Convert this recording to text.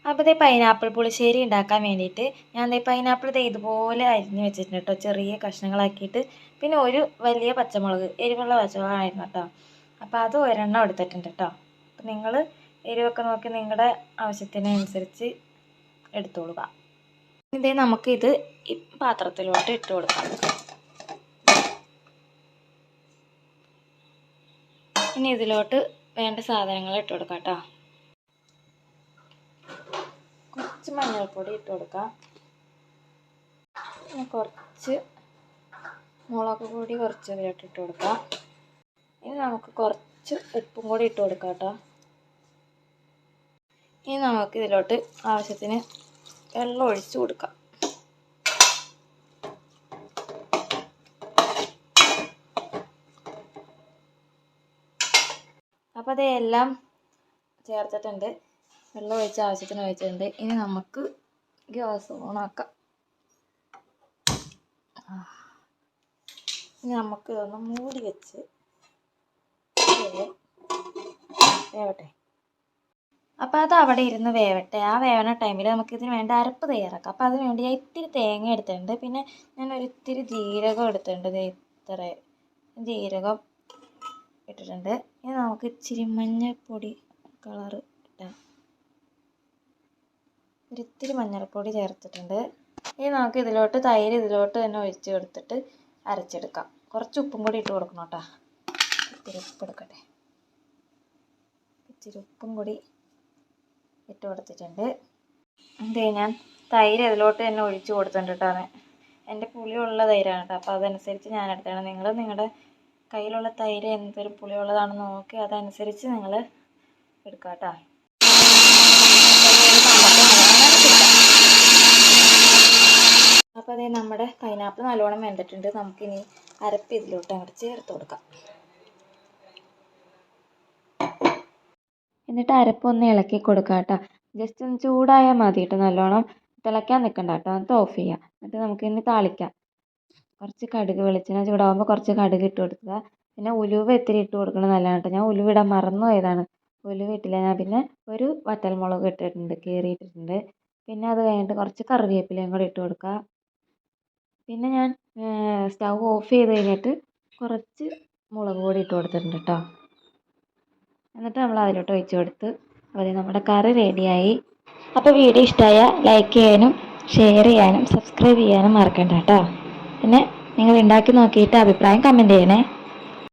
അപ്പോൾ ഇതേ പൈനാപ്പിൾ പുളിശ്ശേരി ഉണ്ടാക്കാൻ വേണ്ടിയിട്ട് ഞാൻ പൈനാപ്പിൾ ഇതുപോലെ അരിഞ്ഞ് വെച്ചിട്ടുണ്ട് കേട്ടോ, ചെറിയ കഷ്ണങ്ങളാക്കിയിട്ട്. പിന്നെ ഒരു വലിയ പച്ചമുളക്, എരിവുള്ള പച്ചമുളകായിരുന്നു കേട്ടോ. അപ്പോൾ അത് ഒരെണ്ണം എടുത്തിട്ടുണ്ട് കേട്ടോ. അപ്പോൾ നിങ്ങൾ എരിവൊക്കെ നോക്കി നിങ്ങളുടെ ആവശ്യത്തിനനുസരിച്ച് എടുത്തോളുക. ഇതേ നമുക്കിത് ഈ പാത്രത്തിലോട്ട് ഇട്ട് കൊടുക്കാം. ഇനി ഇതിലോട്ട് വേണ്ട സാധനങ്ങൾ ഇട്ട് കൊടുക്കാം കേട്ടോ. കുറച്ച് മഞ്ഞൾപ്പൊടി ഇട്ട് കൊടുക്കാം. പിന്നെ കുറച്ച് മുളക് പൊടി കുറച്ച് ഇതിലോട്ട് ഇട്ട് കൊടുക്കാം. ഇനി നമുക്ക് കുറച്ച് ഉപ്പും കൂടി ഇട്ട് കൊടുക്കാം കേട്ടോ. ഇനി നമുക്ക് ഇതിലോട്ട് ആവശ്യത്തിന് വെള്ളം ഒഴിച്ച് കൊടുക്കാം. അപ്പോൾ അതെല്ലാം ചേർത്തിട്ടുണ്ട്, വെള്ളം ഒഴിച്ച് ആവശ്യത്തിന് ഒഴിച്ചിട്ടുണ്ട്. ഇനി നമുക്ക് ഗ്യാസ് ഓണാക്കാം. ഇനി നമുക്ക് ഇതൊന്ന് മൂടി വെച്ച് വേവട്ടെ. അപ്പോൾ അത് അവിടെ ഇരുന്ന് വേവട്ടെ. ആ വേവണ ടൈമിൽ നമുക്കിതിന് വേണ്ട അരപ്പ് തയ്യാറാക്കാം. അപ്പോൾ അതിന് വേണ്ടി ഞാൻ ഇത്തിരി തേങ്ങ എടുത്തിട്ടുണ്ട്. പിന്നെ ഞാൻ ഒരിത്തിരി ജീരകം എടുത്തിട്ടുണ്ട്. ഇത്ര ജീരകം ഇട്ടിട്ടുണ്ട്. ഇനി നമുക്ക് ഇച്ചിരി മഞ്ഞൾപ്പൊടി കളറ് ഇട്ടാം. ഒരിത്തിരി മഞ്ഞൾപ്പൊടി ചേർത്തിട്ടുണ്ട്. ഇനി നമുക്ക് ഇതിലോട്ട് തൈര് ഇതിലോട്ട് തന്നെ ഒഴിച്ച് കൊടുത്തിട്ട് അരച്ചെടുക്കാം. കുറച്ച് ഉപ്പും കൂടി ഇട്ട് കൊടുക്കണം കേട്ടോ. ഇത്തിരി ഉപ്പ് എടുക്കട്ടെ. ഇച്ചിരി ഉപ്പും കൂടി ഇട്ട് കൊടുത്തിട്ടുണ്ട്. എന്തേ ഞാൻ തൈര് ഇതിലോട്ട് തന്നെ ഒഴിച്ച് കൊടുത്തിട്ടുണ്ട് കേട്ടോ. എൻ്റെ പുളിയുള്ള തൈരാണ് കേട്ടോ. അപ്പോൾ അതനുസരിച്ച് ഞാൻ എടുത്താണ്. നിങ്ങൾ നിങ്ങളുടെ കയ്യിലുള്ള തൈര് എന്തൊരു പുളിയുള്ളതാണെന്ന് നോക്കി അതനുസരിച്ച് നിങ്ങൾ എടുക്കുക കേട്ടോ. അപ്പോൾ അതേ നമ്മുടെ പൈനാപ്പിൾ നല്ലോണം വെന്തിട്ടുണ്ട്. നമുക്കിനി അരപ്പ് ഇതിലോട്ട് അങ്ങോട്ട് ചേർത്ത് കൊടുക്കാം. എന്നിട്ട് അരപ്പൊന്ന് ഇളക്കി കൊടുക്കുക കേട്ടോ. ജസ്റ്റ് ഒന്ന് ചൂടായാൽ മതി കേട്ടോ. നല്ലോണം തിളയ്ക്കാൻ നിൽക്കണ്ട കേട്ടോ. അത് ഓഫ് ചെയ്യാം. എന്നിട്ട് നമുക്കിനി താളിക്കാം. കുറച്ച് കടുക്, വെളിച്ചെണ്ണ ചൂടാകുമ്പോൾ കുറച്ച് കടുക് ഇട്ട് കൊടുക്കുക. പിന്നെ ഉലുവ ഇത്തിരി ഇട്ട് കൊടുക്കണം നല്ലതാണ് കേട്ടോ. ഞാൻ ഉലുവ ഇടാൻ മറന്നു പോയതാണ്, ഉലുവ ഇട്ടില്ല ഞാൻ. പിന്നെ ഒരു വറ്റൽമുളക് ഇട്ടിട്ടുണ്ട്, കീറിയിട്ടിട്ടുണ്ട്. പിന്നെ അത് കഴിഞ്ഞിട്ട് കുറച്ച് കറിവേപ്പിലയും കൂടി ഇട്ട് കൊടുക്കുക. പിന്നെ ഞാൻ സ്റ്റൗ ഓഫ് ചെയ്ത് കഴിഞ്ഞിട്ട് കുറച്ച് മുളക് പൊടി ഇട്ട് കൊടുത്തിട്ടുണ്ട് കേട്ടോ. എന്നിട്ട് നമ്മൾ അതിലോട്ട് ഒഴിച്ച് കൊടുത്ത് അതുപോലെ നമ്മുടെ കറി റെഡിയായി. അപ്പോൾ വീഡിയോ ഇഷ്ടമായാൽ ലൈക്ക് ചെയ്യാനും ഷെയർ ചെയ്യാനും സബ്സ്ക്രൈബ് ചെയ്യാനും മറക്കണ്ട കേട്ടോ. പിന്നെ നിങ്ങൾ ഉണ്ടാക്കി നോക്കിയിട്ട് അഭിപ്രായം കമൻറ്റ് ചെയ്യണേ.